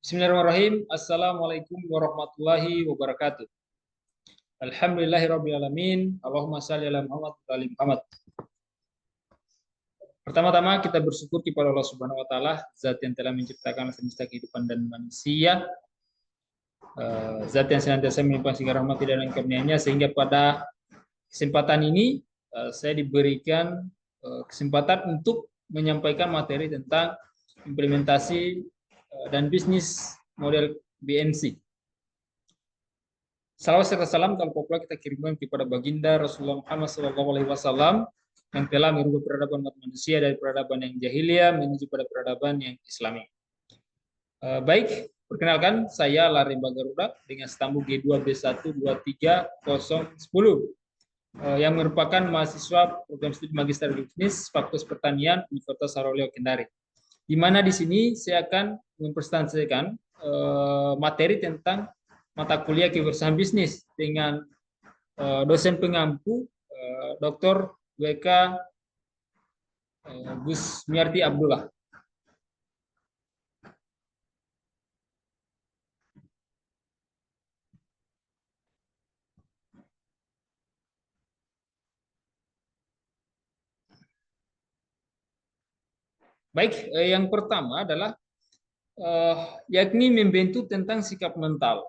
Bismillahirrahmanirrahim. Assalamualaikum warahmatullahi wabarakatuh. Alhamdulillahirrabbilalamin. Allahumma salli ala Muhammad wa ali Muhammad. Pertama-tama kita bersyukur kepada Allah Subhanahu wa taala, zat yang telah menciptakan semesta kehidupan dan manusia. Zat yang senantiasa melimpahkan segala rahmat dan karunia-Nya, sehingga pada kesempatan ini saya diberikan kesempatan untuk menyampaikan materi tentang implementasi dan bisnis model BNC. Salawat serta salam kalau populer kita kirimkan kepada baginda Rasulullah Muhammad SAW yang telah merubah peradaban umat manusia dari peradaban yang jahiliyah menuju pada peradaban yang Islami. Baik, perkenalkan saya Larimba Garuda dengan stambul G2B123010 yang merupakan mahasiswa program studi Magister Bisnis Fakultas Pertanian Universitas Saroleo Kendari. Di mana di sini saya akan mempresentasikan materi tentang mata kuliah kebersihan bisnis dengan dosen pengampu Dr. WK Gusmiarti Abdullah. Baik, yang pertama adalah yakni membentuk tentang sikap mental.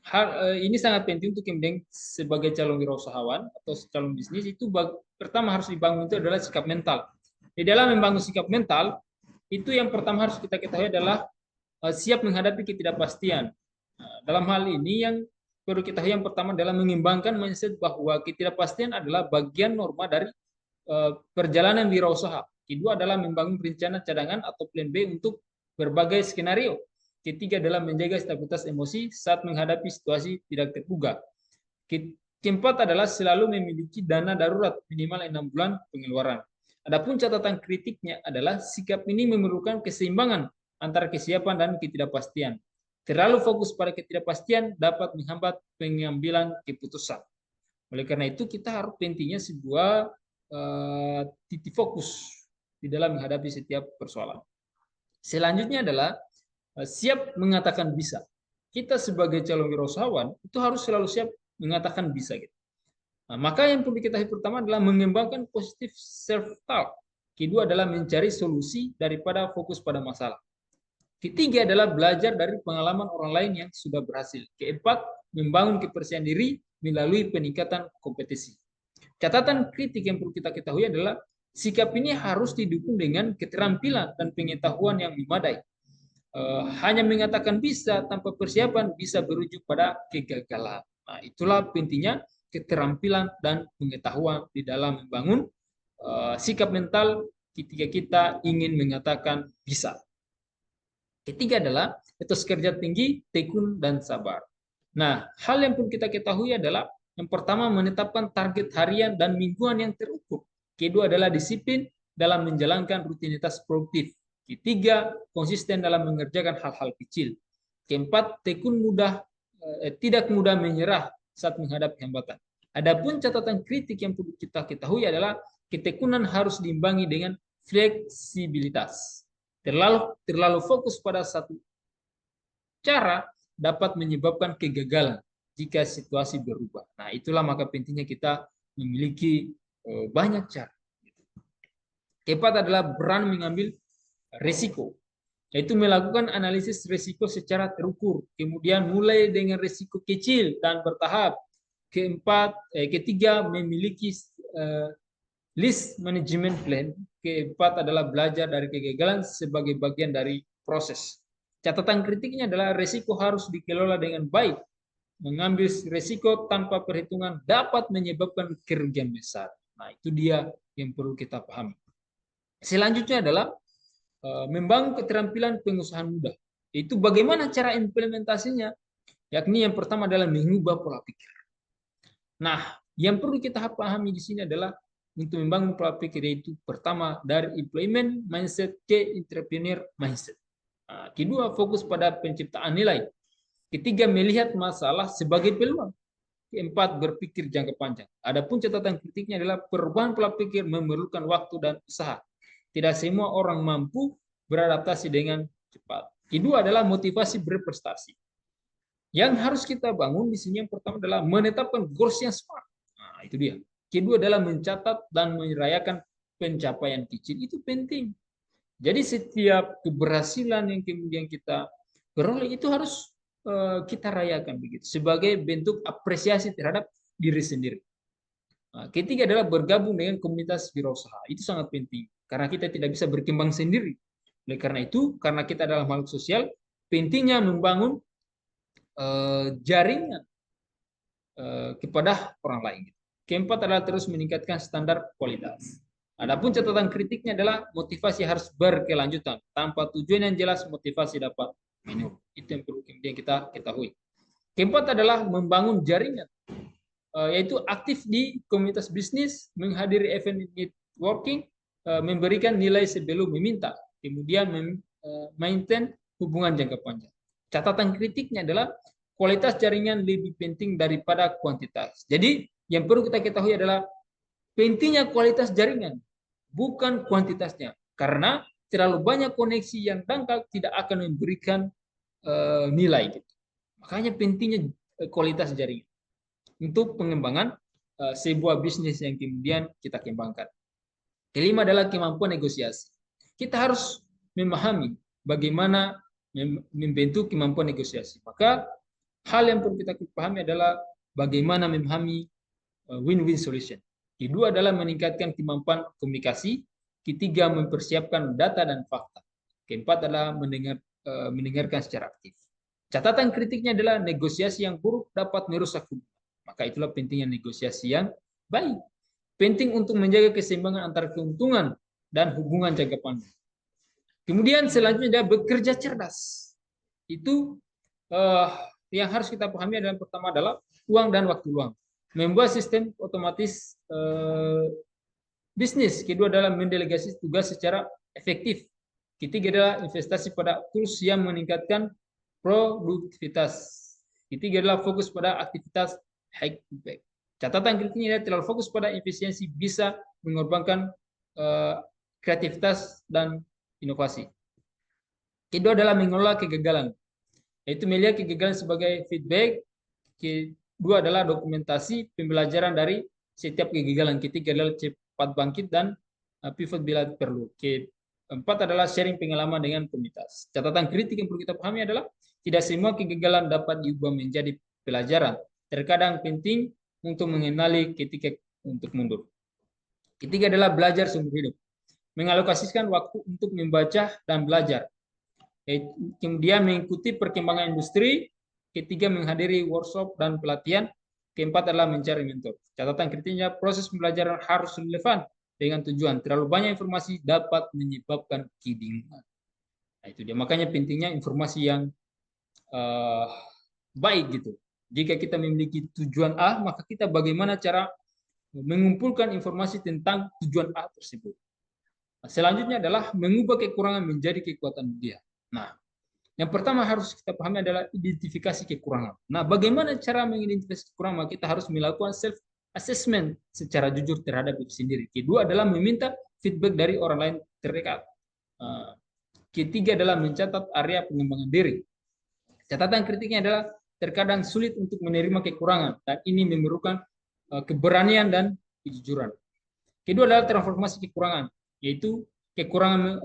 Hal ini sangat penting untuk kemudian sebagai calon wirausahawan atau calon bisnis itu pertama harus dibangun itu adalah sikap mental. Di dalam membangun sikap mental itu yang pertama harus kita ketahui adalah siap menghadapi ketidakpastian. Dalam hal ini yang perlu kita yang pertama adalah mengembangkan mindset bahwa ketidakpastian adalah bagian norma dari perjalanan wirausaha. Kedua adalah membangun rencana cadangan atau plan B untuk berbagai skenario. Ketiga adalah menjaga stabilitas emosi saat menghadapi situasi tidak terduga. Keempat adalah selalu memiliki dana darurat minimal 6 bulan pengeluaran. Adapun catatan kritiknya adalah sikap ini memerlukan keseimbangan antara kesiapan dan ketidakpastian. Terlalu fokus pada ketidakpastian dapat menghambat pengambilan keputusan. Oleh karena itu kita harus pentingnya sebuah titik fokus di dalam menghadapi setiap persoalan. Selanjutnya adalah siap mengatakan bisa. Kita sebagai calon wirausahawan itu harus selalu siap mengatakan bisa. Gitu. Nah, maka yang perlu diketahui pertama adalah mengembangkan positif self-talk. Kedua adalah mencari solusi daripada fokus pada masalah. Ketiga adalah belajar dari pengalaman orang lain yang sudah berhasil. Keempat, membangun kepercayaan diri melalui peningkatan kompetisi. Catatan kritik yang perlu kita ketahui adalah sikap ini harus didukung dengan keterampilan dan pengetahuan yang memadai. Hanya mengatakan bisa tanpa persiapan bisa berujung pada kegagalan. Nah, itulah pentingnya keterampilan dan pengetahuan di dalam membangun sikap mental ketika kita ingin mengatakan bisa. Ketiga adalah etos kerja tinggi, tekun, dan sabar. Nah, hal yang perlu kita ketahui adalah yang pertama menetapkan target harian dan mingguan yang terukur. Kedua adalah disiplin dalam menjalankan rutinitas produktif. Ketiga, konsisten dalam mengerjakan hal-hal kecil. Keempat, tekun tidak mudah menyerah saat menghadapi hambatan. Adapun catatan kritik yang perlu kita ketahui adalah ketekunan harus diimbangi dengan fleksibilitas. Terlalu fokus pada satu cara dapat menyebabkan kegagalan jika situasi berubah. Nah, itulah maka pentingnya kita memiliki banyak cara. Keempat adalah berani mengambil risiko, yaitu melakukan analisis risiko secara terukur, kemudian mulai dengan risiko kecil dan bertahap. Ketiga, memiliki list management plan. Keempat adalah belajar dari kegagalan sebagai bagian dari proses. Catatan kritiknya adalah risiko harus dikelola dengan baik. Mengambil risiko tanpa perhitungan dapat menyebabkan kerugian besar. Nah, itu dia yang perlu kita pahami. Selanjutnya adalah membangun keterampilan pengusahaan muda. Itu bagaimana cara implementasinya? Yakni yang pertama adalah mengubah pola pikir. Nah, yang perlu kita pahami di sini adalah untuk membangun pola pikir itu pertama dari implement mindset ke entrepreneur mindset. Nah, kedua, fokus pada penciptaan nilai. Ketiga, melihat masalah sebagai peluang. Keempat, berpikir jangka panjang. Adapun catatan kritiknya adalah perubahan pola pikir memerlukan waktu dan usaha. Tidak semua orang mampu beradaptasi dengan cepat. Kedua adalah motivasi berprestasi. Yang harus kita bangun di sini yang pertama adalah menetapkan goals yang smart. Nah, itu dia. Kedua adalah mencatat dan merayakan pencapaian kecil, itu penting. Jadi setiap keberhasilan yang kemudian kita peroleh itu harus kita rayakan begitu sebagai bentuk apresiasi terhadap diri sendiri. Nah, ketiga adalah bergabung dengan komunitas wirausaha. Itu sangat penting karena kita tidak bisa berkembang sendiri. Oleh karena itu, karena kita adalah makhluk sosial, pentingnya membangun jaringan kepada orang lain. Keempat adalah terus meningkatkan standar kualitas. Adapun catatan kritiknya adalah motivasi harus berkelanjutan. Tanpa tujuan yang jelas, motivasi dapat menurun. Itu yang perlu kemudian kita ketahui. Keempat adalah membangun jaringan, yaitu aktif di komunitas bisnis, menghadiri event networking, memberikan nilai sebelum meminta, kemudian maintain hubungan jangka panjang. Catatan kritiknya adalah kualitas jaringan lebih penting daripada kuantitas. Jadi yang perlu kita ketahui adalah pentingnya kualitas jaringan, bukan kuantitasnya. Karena terlalu banyak koneksi yang dangkal tidak akan memberikan nilai. Gitu. Makanya pentingnya kualitas jaringan untuk pengembangan sebuah bisnis yang kemudian kita kembangkan. Kelima adalah kemampuan negosiasi. Kita harus memahami bagaimana membentuk kemampuan negosiasi. Maka hal yang perlu kita pahami adalah bagaimana memahami win-win solution. Kedua adalah meningkatkan kemampuan komunikasi. Ketiga, mempersiapkan data dan fakta. Keempat adalah mendengarkan secara aktif. Catatan kritiknya adalah negosiasi yang buruk dapat merusak hubungan. Maka itulah pentingnya negosiasi yang baik. Penting untuk menjaga keseimbangan antara keuntungan dan hubungan jangka panjang. Kemudian selanjutnya adalah bekerja cerdas. Itu yang harus kita pahami adalah pertama adalah uang dan waktu luang. Membuat sistem otomatis bisnis. Kedua adalah mendelegasi tugas secara efektif. Ketiga adalah investasi pada tools yang meningkatkan produktivitas. Ketiga adalah fokus pada aktivitas high impact. Catatan kritiknya terlalu fokus pada efisiensi bisa mengorbankan kreativitas dan inovasi. Kedua adalah mengelola kegagalan, yaitu melihat kegagalan sebagai feedback. Kedua adalah dokumentasi pembelajaran dari setiap kegagalan. Ketiga adalah cepat bangkit dan pivot bila perlu. Keempat adalah sharing pengalaman dengan komunitas. Catatan kritik yang perlu kita pahami adalah tidak semua kegagalan dapat diubah menjadi pelajaran. Terkadang penting untuk mengenali ketika untuk mundur. Ketiga adalah belajar seumur hidup. Mengalokasikan waktu untuk membaca dan belajar. Kemudian mengikuti perkembangan industri. Ketiga, menghadiri workshop dan pelatihan. Keempat adalah mencari mentor. Catatan kritiknya, proses pembelajaran harus relevan dengan tujuan. Terlalu banyak informasi dapat menyebabkan kebingungan. Nah, itu dia. Makanya pentingnya informasi yang baik gitu. Jika kita memiliki tujuan A, maka kita bagaimana cara mengumpulkan informasi tentang tujuan A tersebut. Nah, selanjutnya adalah mengubah kekurangan menjadi kekuatan dia. Nah, yang pertama harus kita pahami adalah identifikasi kekurangan. Nah, bagaimana cara mengidentifikasi kekurangan? Kita harus melakukan self assessment secara jujur terhadap diri sendiri. Kedua adalah meminta feedback dari orang lain terdekat. Ketiga adalah mencatat area pengembangan diri. Catatan kritiknya adalah terkadang sulit untuk menerima kekurangan dan ini memerlukan keberanian dan kejujuran. Kedua adalah transformasi kekurangan, yaitu kekurangan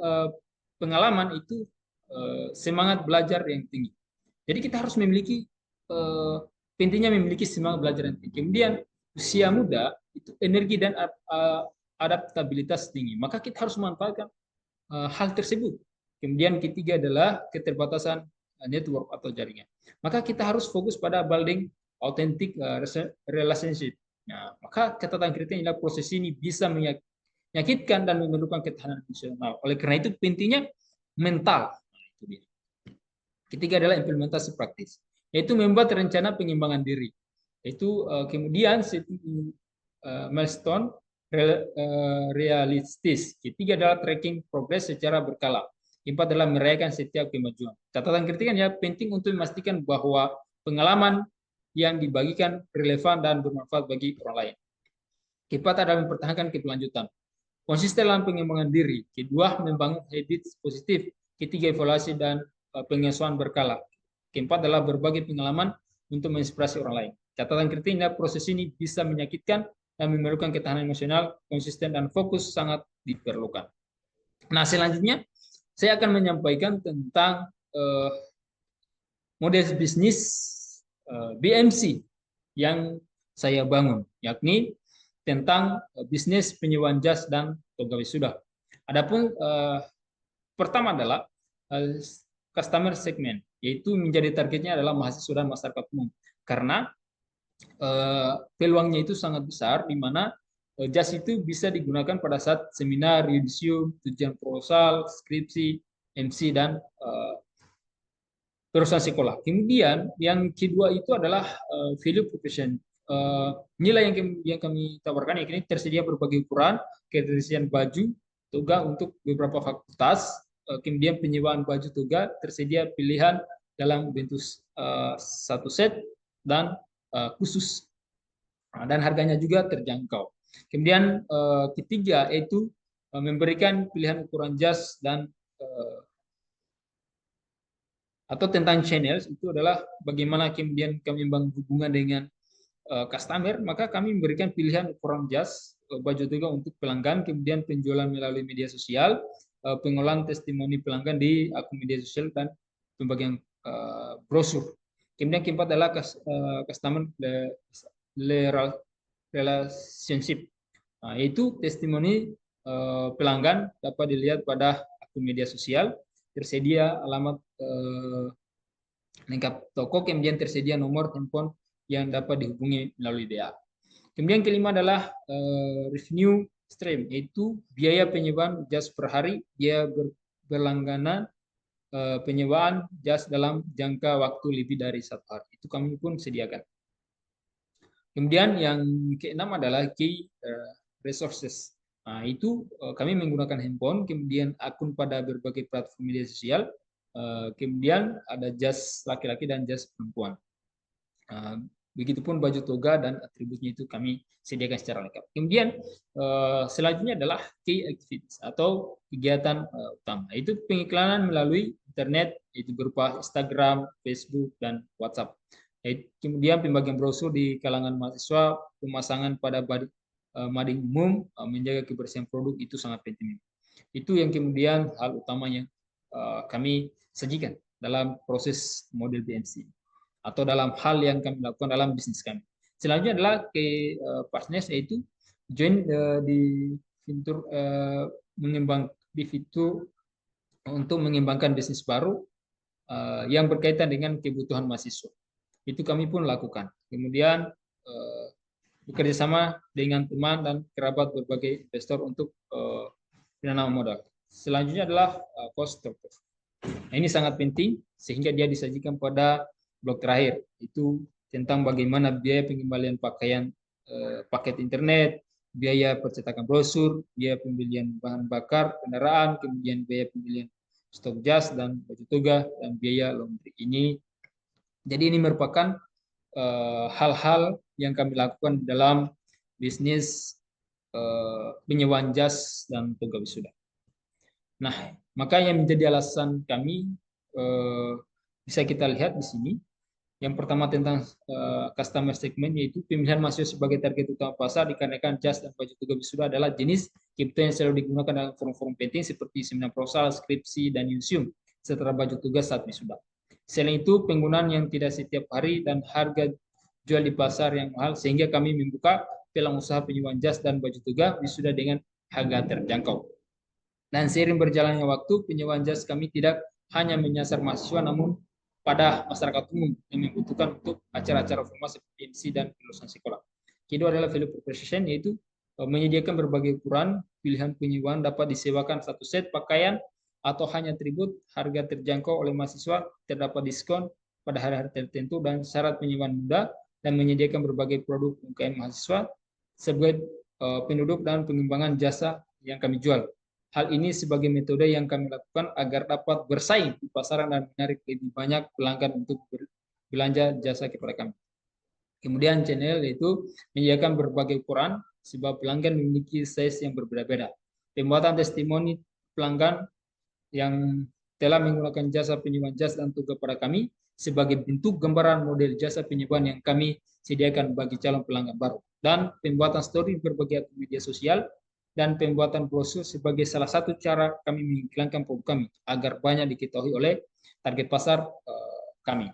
pengalaman itu semangat belajar yang tinggi. Jadi kita harus memiliki pentingnya memiliki semangat belajar yang tinggi. Kemudian usia muda itu energi dan adaptabilitas tinggi. Maka kita harus memanfaatkan hal tersebut. Kemudian ketiga adalah keterbatasan network atau jaringan. Maka kita harus fokus pada building authentic relationship. Nah, maka catatan kritiknya adalah proses ini bisa menyakitkan dan memerlukan ketahanan emosional. Oleh karena itu pentingnya mental. Ketiga adalah implementasi praktis, yaitu membuat rencana pengembangan diri. Yaitu kemudian milestone realistis. Ketiga adalah tracking progress secara berkala. Keempat adalah merayakan setiap kemajuan. Catatan kritiknya penting untuk memastikan bahwa pengalaman yang dibagikan relevan dan bermanfaat bagi orang lain. Keempat adalah mempertahankan keberlanjutan. Konsisten dalam pengembangan diri. Kedua, membangun habits positif. Ketiga, evaluasi dan pengasuhan berkala. Keempat adalah berbagi pengalaman untuk menginspirasi orang lain. Catatan kritiknya, proses ini bisa menyakitkan dan memerlukan ketahanan emosional, konsisten, dan fokus sangat diperlukan. Nah, selanjutnya saya akan menyampaikan tentang model bisnis BMC yang saya bangun, yakni tentang bisnis penyewaan jas dan toga wisuda. Adapun pertama adalah customer segment, yaitu menjadi targetnya adalah mahasiswa dan masyarakat umum, karena peluangnya itu sangat besar, di mana jas itu bisa digunakan pada saat seminar, yudisium, ujian proposal, skripsi, MC, dan perusahaan sekolah. Kemudian yang kedua itu adalah value proposition. Nilai yang kami tawarkan ini tersedia berbagai ukuran, ketersediaan baju, toga untuk beberapa fakultas, kemudian penyewaan baju toga tersedia pilihan dalam bentuk satu set dan khusus, dan harganya juga terjangkau. Kemudian ketiga yaitu memberikan pilihan ukuran jas dan atau tentang channels, itu adalah bagaimana kemudian kami membangun hubungan dengan customer, maka kami memberikan pilihan ukuran jas, baju toga untuk pelanggan, kemudian penjualan melalui media sosial, pengolahan testimoni pelanggan di akun media sosial, dan pembagian brosur. Kemudian keempat adalah customer relationship, yaitu testimoni pelanggan dapat dilihat pada akun media sosial, tersedia alamat lengkap toko, kemudian tersedia nomor handphone yang dapat dihubungi melalui DA. Kemudian kelima adalah revenue stream, yaitu biaya penyewaan jas per hari, biaya berlangganan penyewaan jas dalam jangka waktu lebih dari 1 hari. Itu kami pun sediakan. Kemudian yang keenam adalah key resources. Nah, itu kami menggunakan handphone, kemudian akun pada berbagai platform media sosial, kemudian ada jas laki-laki dan jas perempuan. Begitupun baju toga dan atributnya itu kami sediakan secara lengkap. Kemudian selanjutnya adalah key activities atau kegiatan utama. Itu pengiklanan melalui internet, itu berupa Instagram, Facebook, dan WhatsApp. Kemudian pembagian brosur di kalangan mahasiswa, pemasangan pada mading umum, menjaga kebersihan produk itu sangat penting. Itu yang kemudian hal utamanya kami sajikan dalam proses model BMC atau dalam hal yang kami lakukan dalam bisnis kami. Selanjutnya adalah ke partners, yaitu join di fitur di fitur untuk mengembangkan bisnis baru yang berkaitan dengan kebutuhan mahasiswa. Itu kami pun lakukan. Kemudian bekerja sama dengan teman dan kerabat berbagai investor untuk penanaman modal. Selanjutnya adalah cost structure. Nah, ini sangat penting sehingga dia disajikan pada blok terakhir, itu tentang bagaimana biaya pengembalian pakaian, paket internet, biaya percetakan brosur, biaya pembelian bahan bakar kendaraan, kemudian biaya pembelian stok jas dan baju toga, dan biaya laundry. Jadi ini merupakan hal-hal yang kami lakukan dalam bisnis penyewaan jas dan toga wisuda. Nah, maka yang menjadi alasan kami bisa kita lihat di sini. Yang pertama tentang customer segment, yaitu pemilihan mahasiswa sebagai target utama pasar, dikarenakan jas dan baju toga wisuda adalah jenis kebutuhan yang selalu digunakan dalam forum-forum penting seperti seminar proposal, skripsi, dan yudisium, serta baju tugas saat wisuda. Selain itu, penggunaan yang tidak setiap hari dan harga jual di pasar yang mahal, sehingga kami membuka peluang usaha penyewaan jas dan baju toga wisuda dengan harga terjangkau. Dan seiring berjalannya waktu, penyewaan jas kami tidak hanya menyasar mahasiswa, namun pada masyarakat umum yang membutuhkan untuk acara-acara formal seperti MC dan lulusan sekolah. Kedua adalah value proposition, yaitu menyediakan berbagai ukuran, pilihan penyewaan dapat disewakan satu set pakaian atau hanya atribut, harga terjangkau oleh mahasiswa, terdapat diskon pada hari-hari tertentu, dan syarat penyewaan mudah, dan menyediakan berbagai produk UMKM mahasiswa sebagai penduduk dan pengembangan jasa yang kami jual. Hal ini sebagai metode yang kami lakukan agar dapat bersaing di pasaran dan menarik lebih banyak pelanggan untuk belanja jasa kepada kami. Kemudian channel, yaitu menyediakan berbagai ukuran sebab pelanggan memiliki size yang berbeda-beda. Pembuatan testimoni pelanggan yang telah menggunakan jasa penyewaan jas dan tugas pada kami sebagai bentuk gambaran model jasa penyewaan yang kami sediakan bagi calon pelanggan baru, dan pembuatan story berbagai akun media sosial dan pembuatan brosur sebagai salah satu cara kami mengiklankan produk kami agar banyak diketahui oleh target pasar kami.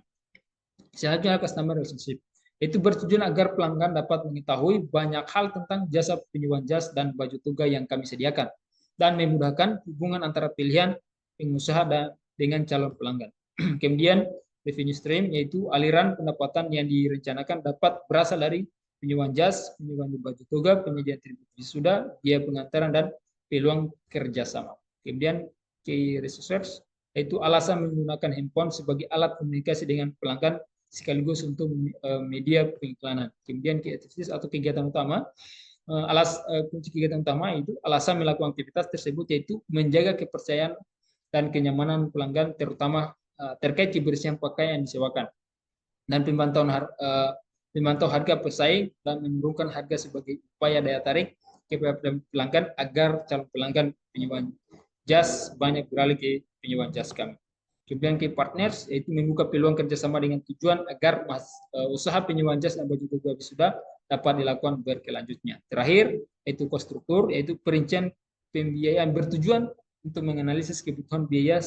Selanjutnya, customer relationship. Itu bertujuan agar pelanggan dapat mengetahui banyak hal tentang jasa penyewaan jas dan baju tugas yang kami sediakan, dan memudahkan hubungan antara pilihan pengusaha dengan calon pelanggan. Kemudian, revenue stream, yaitu aliran pendapatan yang direncanakan dapat berasal dari penyewaan jas, penyewaan baju tugas, penyediaan distribusi sudah, biaya pengantaran, dan peluang kerjasama. Kemudian, key resources, yaitu alasan menggunakan handphone sebagai alat komunikasi dengan pelanggan sekaligus untuk media pengiklanan. Kemudian key activities atau kegiatan utama, kunci kegiatan utama itu alasan melakukan aktivitas tersebut yaitu menjaga kepercayaan dan kenyamanan pelanggan, terutama terkait kebersihan pakaian yang disewakan, dan pemantau harga pesaing dan menurunkan harga sebagai upaya daya tarik kepada pelanggan agar calon pelanggan penyewaan jas banyak beralih ke penyewaan jas kami. Kemudian key partners, yaitu membuka peluang kerjasama dengan tujuan agar usaha penyewaan jas dan baju tugas sudah dapat dilakukan berkelanjutnya. Terakhir, yaitu cost struktur, yaitu perincian pembiayaan bertujuan untuk menganalisis kebutuhan biaya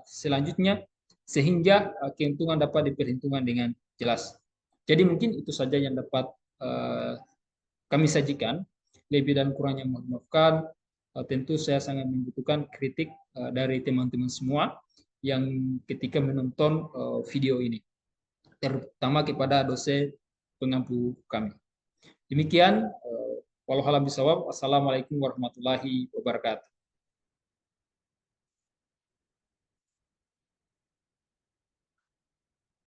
selanjutnya sehingga keuntungan dapat diperhitungkan dengan jelas. Jadi mungkin itu saja yang dapat kami sajikan. Lebih dan kurangnya mohon maafkan. Tentu saya sangat membutuhkan kritik dari teman-teman semua yang ketika menonton video ini, terutama kepada dosen pengampu kami. Demikian, walau alam bisawab. Assalamualaikum warahmatullahi wabarakatuh.